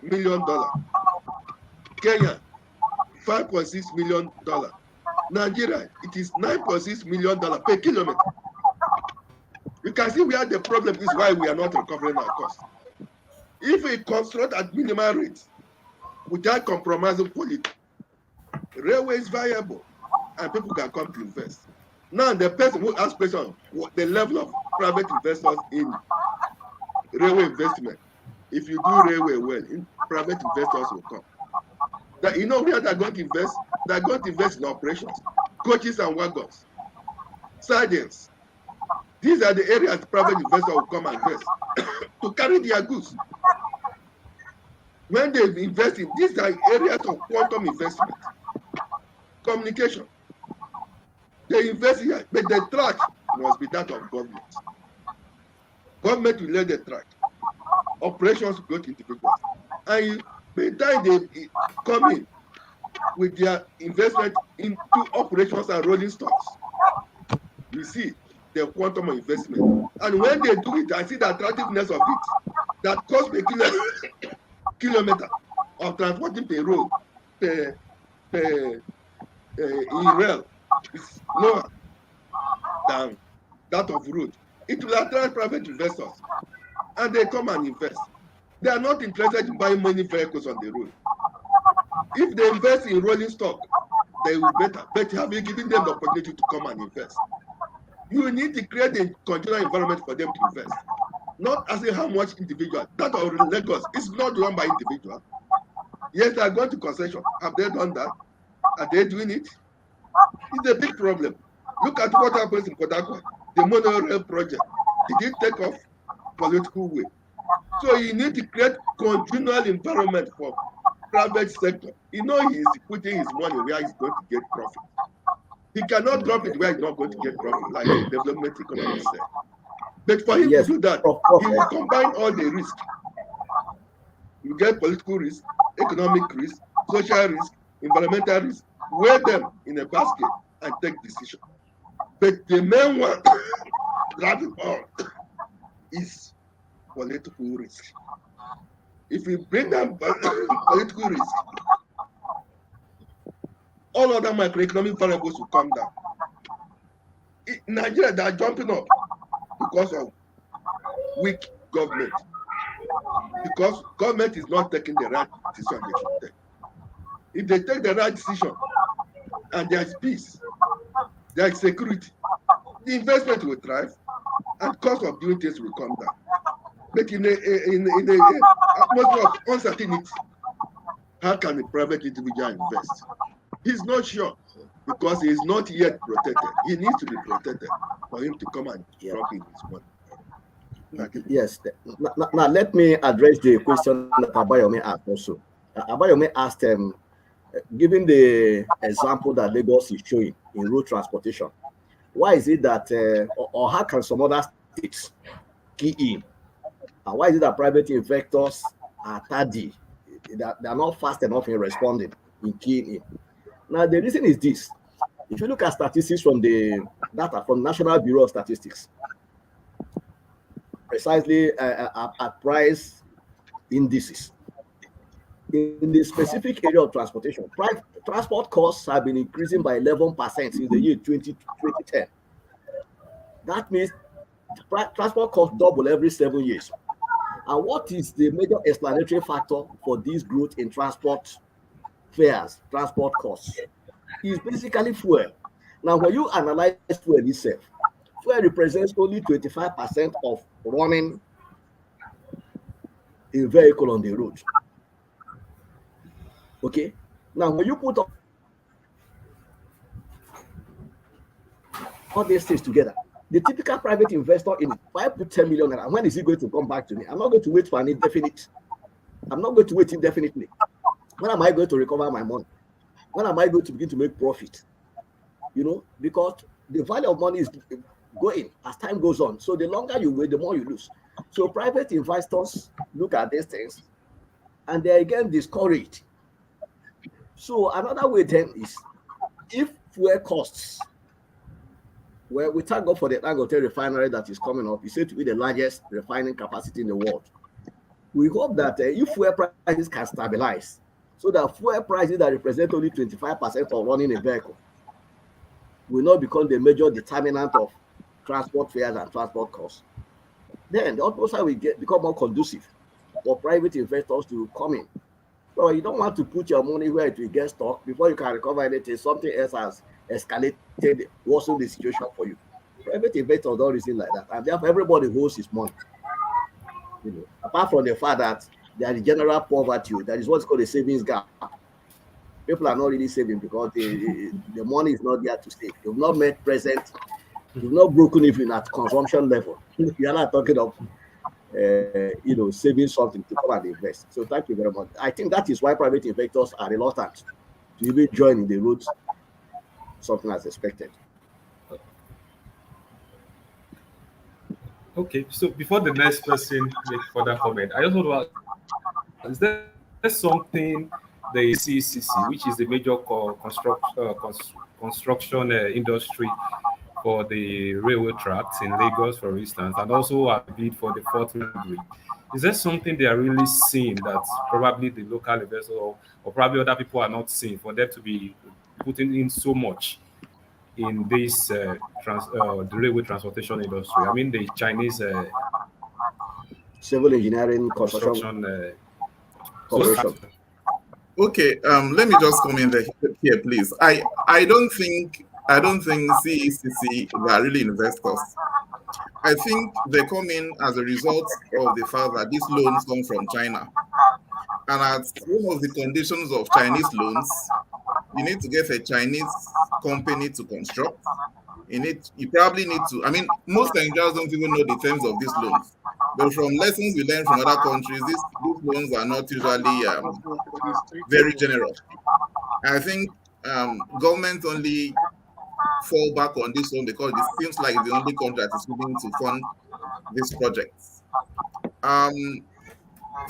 million. Kenya, $5.6 million. Nigeria, it is $9.6 million per kilometer. You can see where the problem is, why we are not recovering our costs. If we construct at minimal rates without compromising quality, railway is viable and people can come to invest. Now the person who asks question, the level of private investors in railway investment. If you do railway well, private investors will come. You know where they're going to invest? They're going to invest in operations, coaches and wagons, sardines. These are the areas private investors will come and invest to carry their goods. When they invest in, these are areas of quantum investment. Communication. They invest here, but the track must be that of government. Government will lay the track. Operations go to individuals. And by the time they come in with their investment into operations and rolling stocks, you see the quantum of investment. And when they do it, I see the attractiveness of it. That cost per kilometer of transporting per road, per rail is lower than that of road. It will attract private investors and they come and invest. They are not interested in buying many vehicles on the road. If they invest in rolling stock, they will better. But have you given them the opportunity to come and invest? You need to create a conditional environment for them to invest. Not asking how much individual. That of Lagos is not run by individual. Yes, they are going to concession. Have they done that? Are they doing it? It's a big problem. Look at what happens in Port Harcourt, the monorail project. Did it take off? Political way. So you need to create continual environment for private sector. You know he is putting his money where he's going to get profit. He cannot drop it where he's not going to get profit, like the development economist said. But for him to do that, he will combine all the risk. You get political risk, economic risk, social risk, environmental risk, weigh them in a basket and take decision. But the main one driving all is political risk. If we bring down political risk, all other macroeconomic variables will come down. In Nigeria, they are jumping up because of weak government. Because government is not taking the right decision they should take. If they take the right decision and there is peace, there is security, the investment will thrive, and cost of doing things will come down. But in a atmosphere of uncertainty, how can a private individual invest? He's not sure because he is not yet protected. He needs to be protected for him to come and drop in his money. Yes. Now, let me address the question that Abayomi asked also. Abayomi asked, given the example that Lagos is showing in road transportation, why is it that, or how can some other states key in? And why is it that private investors are tardy? They are not fast enough in responding, in keying in. Now, the reason is this. If you look at statistics from the data from National Bureau of Statistics, precisely at price indices, in the specific area of transportation, transport costs have been increasing by 11% since the year 2010. That means transport costs double every 7 years. And what is the major explanatory factor for this growth in transport fares, transport costs? Is basically fuel. Now, when you analyze fuel itself, fuel represents only 25% of running a vehicle on the road. Okay. Now, when you put all these things together, the typical private investor in 5 to 10 million naira, when is he going to come back to me? I'm not going to wait for an indefinite. I'm not going to wait indefinitely. When am I going to recover my money? When am I going to begin to make profit? You know, because the value of money is going as time goes on. So the longer you wait, the more you lose. So private investors look at these things and they're again discouraged. So another way then is if fuel costs, well, we thank God for the Dangote refinery that is coming up. It's said to be the largest refining capacity in the world. We hope that if fuel prices can stabilize, so that fuel prices that represent only 25% of running a vehicle will not become the major determinant of transport fares and transport costs. Then the atmosphere will become more conducive for private investors to come in. So you don't want to put your money where it will get stuck before you can recover anything. Something else has escalated, worsened the situation for you. Private investors don't reason like that, and therefore everybody holds his money. You know, apart from the fact that there is general poverty, that is what's called a savings gap. People are not really saving because the money is not there to save. You've not made present, you've not broken even at consumption level. You are not talking of saving something to come and invest. So thank you very much. I think that is why private investors are reluctant to even join in the route something as expected. Okay, so before the next person make further comment, I just want to ask, is there something the CCC, which is the major construction industry for the railway tracks in Lagos, for instance, and also a bid for the fourth bridge, is there something they are really seeing that probably the local investors or probably other people are not seeing for them to be putting in so much in this the railway transportation industry? I mean, the Chinese civil engineering construction corporation. Okay, let me just come in here, please. I don't think CECC are really investors. I think they come in as a result of the fact that these loans come from China. And as one of the conditions of Chinese loans, you need to get a Chinese company to construct. You probably need to, I mean, most Nigerians don't even know the terms of these loans. But from lessons we learn from other countries, these loans are not usually very generous. I think government only fall back on this one because it seems like the only country that is willing to fund these projects.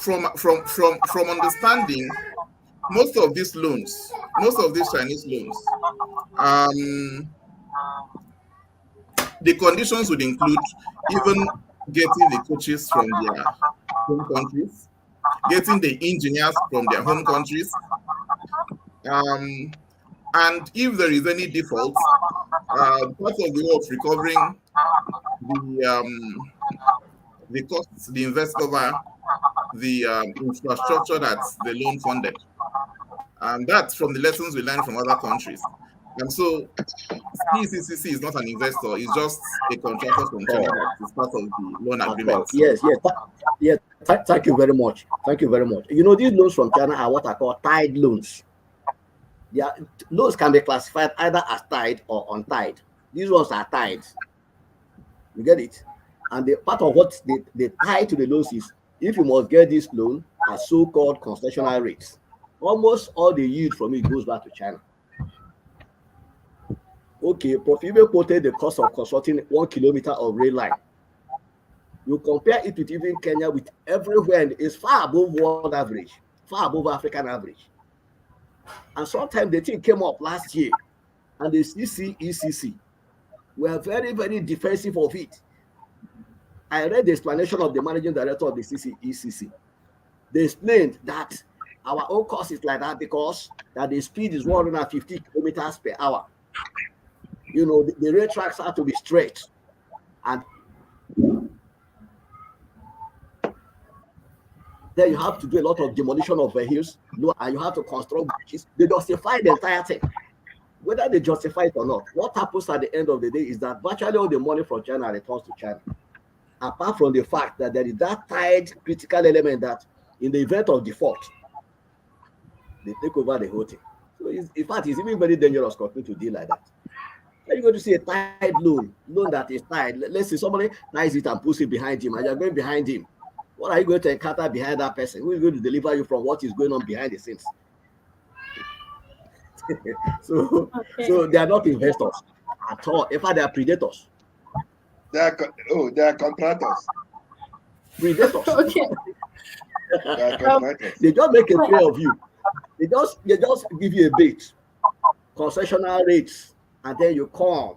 From understanding, most of these loans, most of these Chinese loans, the conditions would include even getting the coaches from their home countries, getting the engineers from their home countries, and if there is any default, part of the way of recovering the costs, the invest over the infrastructure that the loan funded. And that's from the lessons we learned from other countries. And so CECC is not an investor, it's just a contractor from China that is part of the loan agreement. Yes. Thank you very much. Thank you very much. You know, these loans from China are what I call tied loans. Yeah, loans can be classified either as tied or untied. These ones are tied. You get it? And the part of what they tie to the loans is if you must get this loan at so-called concessional rates. Almost all the yield from it goes back to China. Okay, Prof. Ibe quoted the cost of constructing 1 kilometer of rail line. You compare it with even Kenya, with everywhere, and it's far above world average, far above African average. And sometimes the thing came up last year, and the ECC were very, very defensive of it. I read the explanation of the managing director of the ECC. They explained that our own cost is like that because that the speed is 150 kilometers per hour. You know, the rail tracks have to be straight, and then you have to do a lot of demolition of vehicles, and you have to construct bridges. They justify the entire thing. Whether they justify it or not, what happens at the end of the day is that virtually all the money from China returns to China. Apart from the fact that there is that tied critical element that in the event of default, they take over the whole thing. So in fact, it's even very dangerous company to deal like that. Then you're going to see a tied loan that is tied. Let's say somebody ties it and puts it behind him, and you're going behind him. What are you going to encounter behind that person? Who is going to deliver you from what is going on behind the scenes? So they are not investors at all. In fact, they are predators. They are contractors. Predators. Okay. They are contractors. They just make a play of you. They just give you a bait, concessional rates, and then you come.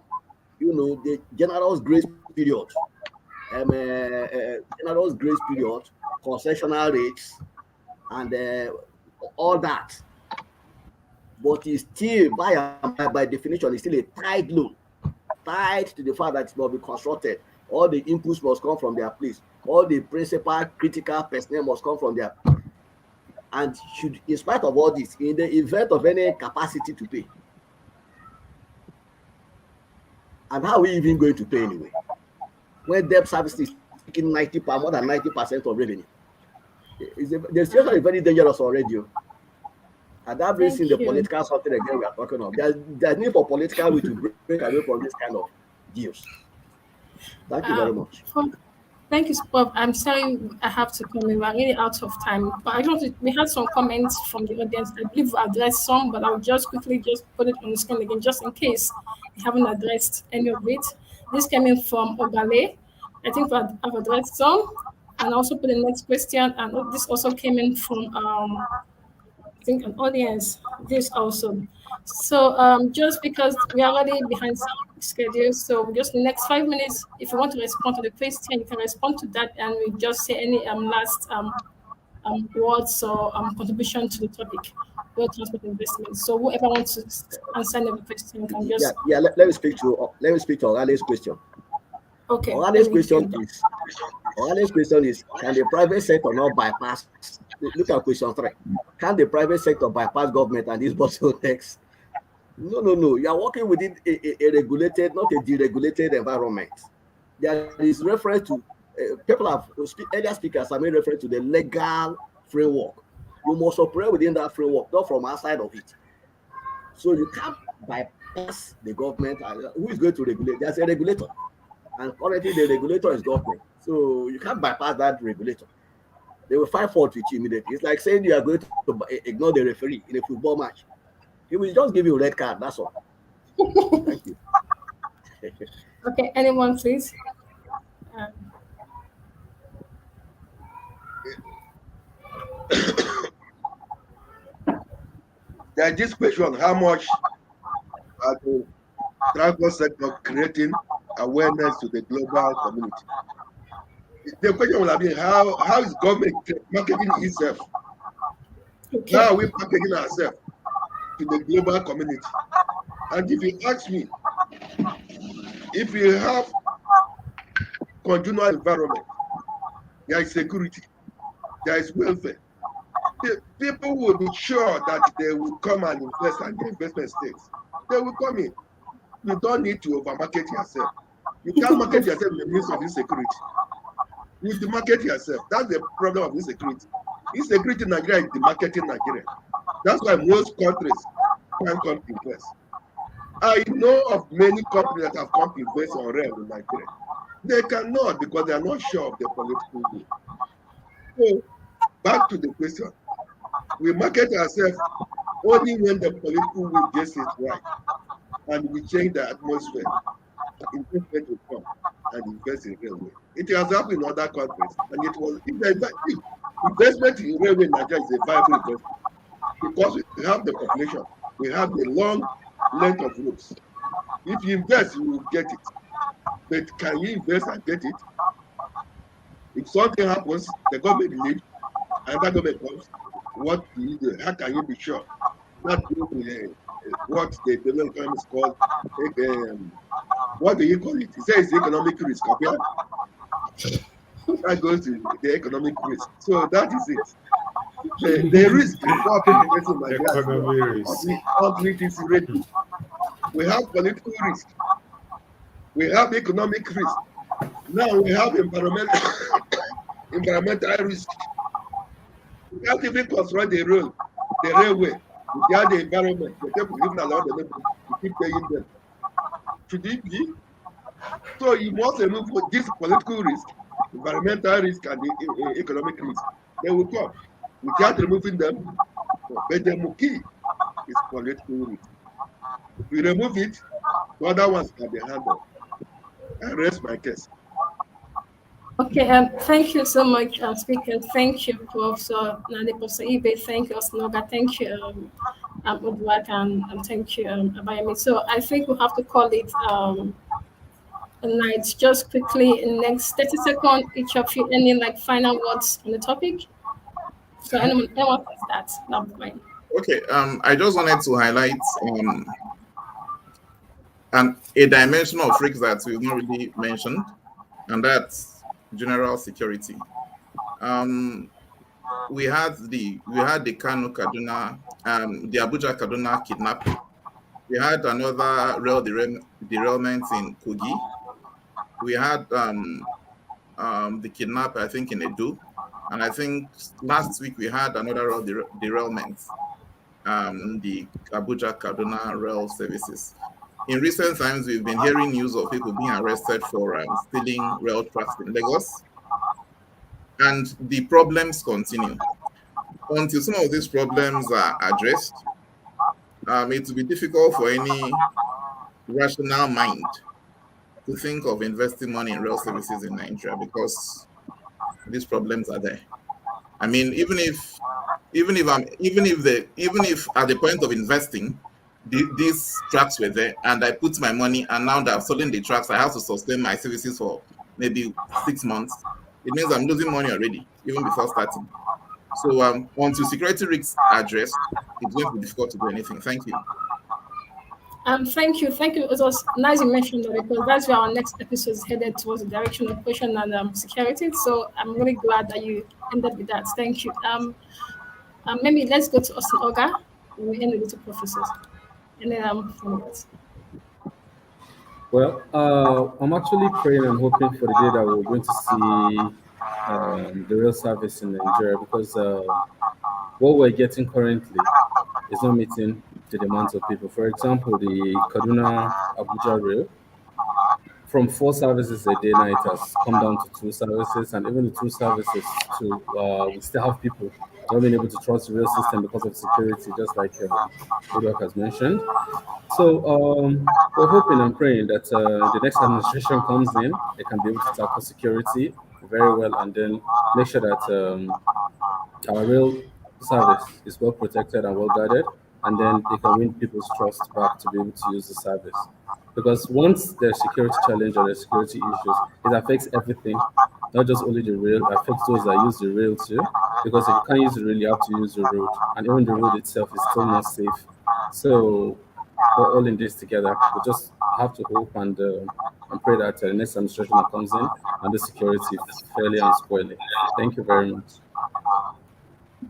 You know, the general's grace period, general's grace period, concessional rates, and all that. But it's still, by definition, it's still a tied loan, tied to the fact that it must be constructed. All the inputs must come from their place. All the principal critical personnel must come from their. And should, in spite of all this, in the event of any capacity to pay, and how are we even going to pay anyway? When debt service is taking more than 90% of revenue, the situation is very dangerous already. And that brings in the political something again we are talking of. There's need for political will to break away from this kind of deals. Thank you very much. Thank you, Bob. I'm sorry I have to come in. We're really out of time. But we had some comments from the audience. I believe we addressed some, but I'll just quickly put it on the screen again, just in case we haven't addressed any of it. This came in from Ogale. I think I've addressed some. And also put the next question. And this also came in from I think an audience, this also. So just because we're already behind schedule, so just the next 5 minutes, if you want to respond to the question, you can respond to that, and we just say any last words or contribution to the topic, road transport investment. So whoever wants to answer any question can just let me speak to Orale's question. Okay. Orale's question is can the private sector not bypass? Look at question 3. Can the private sector bypass government and these bottlenecks? No. You are working within a regulated, not a deregulated environment. There is reference to earlier speakers have made reference to the legal framework. You must operate within that framework, not from outside of it. So you can't bypass the government. Who is going to regulate? There's a regulator, and currently the regulator is government. So you can't bypass that regulator. They will find fault with you immediately. It's like saying you are going to ignore the referee in a football match. He will just give you a red card. That's all. Thank you. Okay, anyone, please. There's this question: how much are the transport sector creating awareness to the global community? The question will have been how is government marketing itself? Okay. How are we marketing ourselves to the global community? And if you ask me, if you have conjugal environment, there is security, there is welfare, people will be sure that they will come and invest, and the investment stays. they will come in. You don't need to overmarket yourself. You can't market yourself in the midst of insecurity. You demarket yourself. That's the problem of insecurity. Insecurity in Nigeria is demarketing Nigeria. That's why most countries can't come to invest. I know of many companies that have come to invest on rail in Nigeria. They cannot because they are not sure of the political will. So, back to the question. We market ourselves only when the political will gets it right. And we change the atmosphere. Investment will come and invest in railway. It has happened in other countries. And it was investment in railway in Nigeria is a viable investment. Because we have the population, we have the long length of roads. If you invest, you will get it. But can you invest and get it? If something happens, the government leaves, another government comes, what do you do? How can you be sure? Not what the development economics called, what do you call it? It says economic risk. That goes to the economic risk. So that is it. The risk involved in investing in Nigeria is ready. We have political risk. We have economic risk. Now we have environmental risk. We can't even construct the railway. Without the environment, the people even allow the people to keep paying them. Should it be? So you must remove this political risk, environmental risk, and the economic risk. They will come. Without removing them, but the key is political risk. If we remove it, the other ones can be handled. I rest my case. Okay, thank you so much, speaker. Thank you, Professor Nandi, Professor Ibe. Thank you, Osnoga. Thank you, Udwak, and thank you, Abayami. So I think we have to call it a night. Just quickly, in the next 30 seconds, each of you, any final words on the topic? So anyone can start. That'll be fine. Okay, I just wanted to highlight a dimension of risks that we've not really mentioned, and that's general security. We had the Kano Kaduna, the Abuja Kaduna kidnapping. We had another rail derailment in Kogi. We had the kidnap, I think, in Edo, and I think last week we had another rail derailment, the Abuja Kaduna rail services. In recent times, we've been hearing news of people being arrested for stealing rail tracks in Lagos, and the problems continue. Until some of these problems are addressed, it will be difficult for any rational mind to think of investing money in rail services in Nigeria because these problems are there. I mean, even if at the point of investing, these tracks were there, and I put my money, and now that I've sold the tracks, I have to sustain my services for maybe 6 months. It means I'm losing money already, even before starting. So until security risks are addressed, it's going to be difficult to do anything. Thank you. Thank you. It was nice you mentioned that because that's where our next episode is headed towards the direction of question and security. So I'm really glad that you ended with that. Thank you. Maybe let's go to Austin Oga. We end with the two professors. And then forwards. Well, I'm actually praying and hoping for the day that we're going to see the rail service in Nigeria because what we're getting currently is not meeting the demands of people. For example, the Kaduna Abuja rail, from 4 services a day now, it has come down to 2 services, and even the 2 services, we still have people not being able to trust the rail system because of security, just like Udwak has mentioned. So we're hoping and praying that the next administration comes in, they can be able to tackle security very well, and then make sure that our rail service is well protected and well guarded, and then they can win people's trust back to be able to use the service. Because once there's security challenge or there's security issues, it affects everything, not just only the rail, it affects those that use the rail too. Because if you can't use the rail, you have to use the road, and even the road itself is still not safe. So we're all in this together. We just have to hope and pray that the next administration that comes in and the security is fairly and squarely. Thank you very much.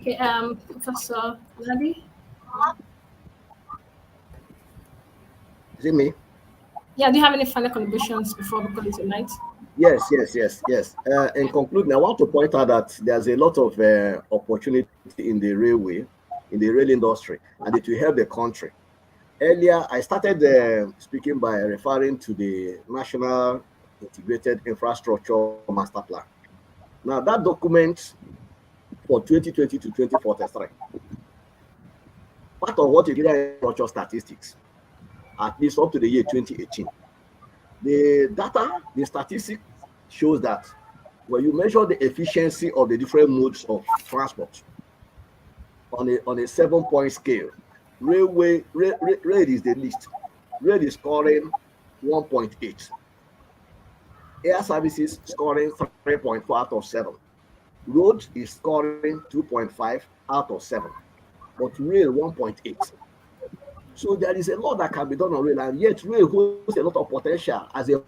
Okay, Professor Nadi. Is it me? Yeah, do you have any final contributions before we call it a night? Yes. In conclusion, I want to point out that there's a lot of opportunity in the railway, in the rail industry, and it will help the country. Earlier, I started speaking by referring to the National Integrated Infrastructure Master Plan. Now, that document for 2020 to 2043, part of what you get in infrastructure statistics, at least up to the year 2018. The data, the statistics shows that when you measure the efficiency of the different modes of transport on a 7-point scale, rail is the least. Rail is scoring 1.8. Air services scoring 3.4 out of 7. Road is scoring 2.5 out of 7. But rail 1.8. So there is a lot that can be done on rail, and yet rail holds a lot of potential as a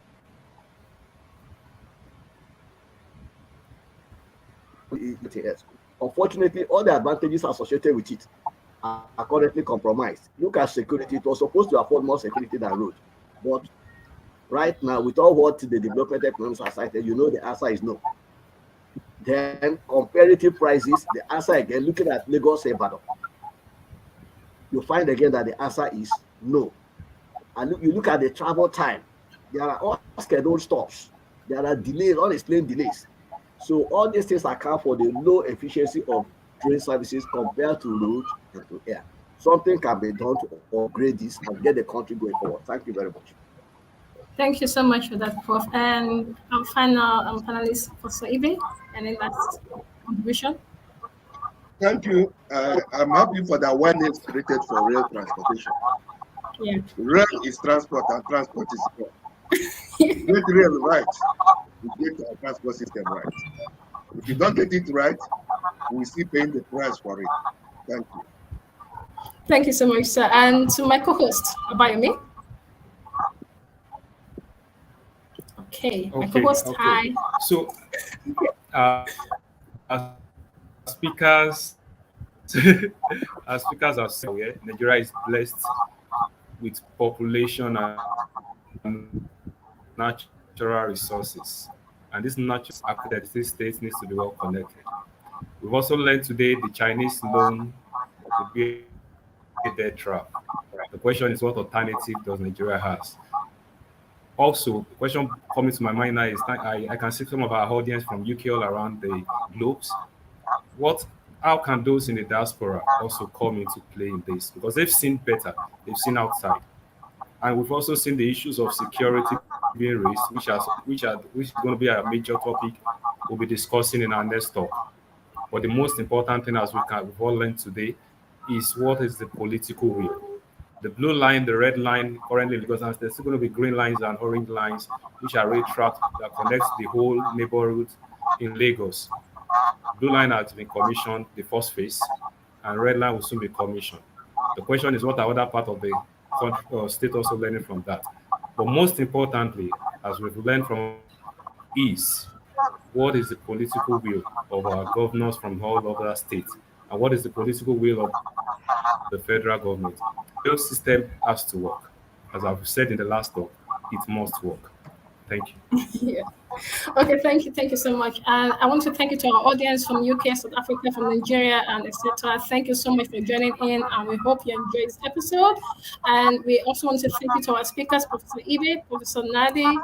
Unfortunately, all the advantages associated with it are currently compromised. Look at security. It was supposed to afford more security than road. But right now, with all what the development economics are cited, you know the answer is no. Then comparative prices, the answer again, looking at Lagos Ibadan, you find again that the answer is no. And you look at the travel time, there are all scheduled stops, there are delays, unexplained delays. So all these things account for the low efficiency of train services compared to road and to air. Something can be done to upgrade this and get the country going forward. Thank you very much. Thank you so much for that, Prof. And our final panelist, Professor Ibe, and then last contribution. Thank you. I'm happy for the awareness created for rail transportation. Yeah. Rail is transport and transport is rail. Get rail right, you get our transport system right. If you don't get it right, we still paying the price for it. Thank you. Thank you so much, sir. And to my co-host, Abayomi. Okay, my co-host, hi. So, as speakers, as speakers have said, Nigeria is blessed with population and natural resources, and this natural after the state needs to be well connected. We've also learned today the Chinese loan to be a debt trap. The question is, what alternative does Nigeria has? Also, the question coming to my mind now is I can see some of our audience from UK all around the globes. How can those in the diaspora also come into play in this? Because they've seen better, they've seen outside. And we've also seen the issues of security being raised, which is going to be a major topic we'll be discussing in our next talk. But the most important thing, as we've all learned today, is what is the political will. The blue line, the red line currently, because there's still going to be green lines and orange lines, which are rail tracks that connects the whole neighborhood in Lagos. Blue line has been commissioned, the first phase, and red line will soon be commissioned. The question is, what are other part of the state also learning from that? But most importantly, as we've learned from is, what is the political will of our governors from all over states? And what is the political will of the federal government? The system has to work. As I've said in the last talk, it must work. Thank you. Yeah. Okay, thank you so much. And I want to thank you to our audience from UK, South Africa, from Nigeria, and etc. Thank you so much for joining in, and we hope you enjoyed this episode. And we also want to thank you to our speakers, Professor Ibe, Professor Nadi.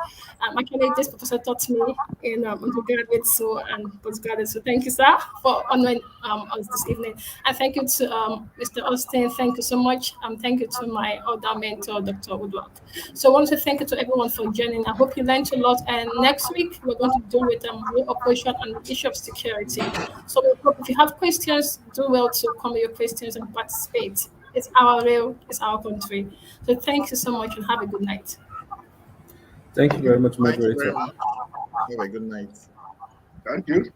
Actually, this professor taught me in undergraduate and postgraduate. So thank you, sir, for honoring us this evening. And thank you to Mr. Austin. Thank you so much. Thank you to my other mentor, Dr. Woodward. So I want to thank you to everyone for joining. I hope you learned a lot. And next week, we're going to deal with rail operation and the issue of security. So we hope if you have questions, do well to come with your questions and participate. It's our rail, it's our country. So thank you so much and have a good night. Thank you very much, Thank you moderator. very much. Have a good night. Thank you.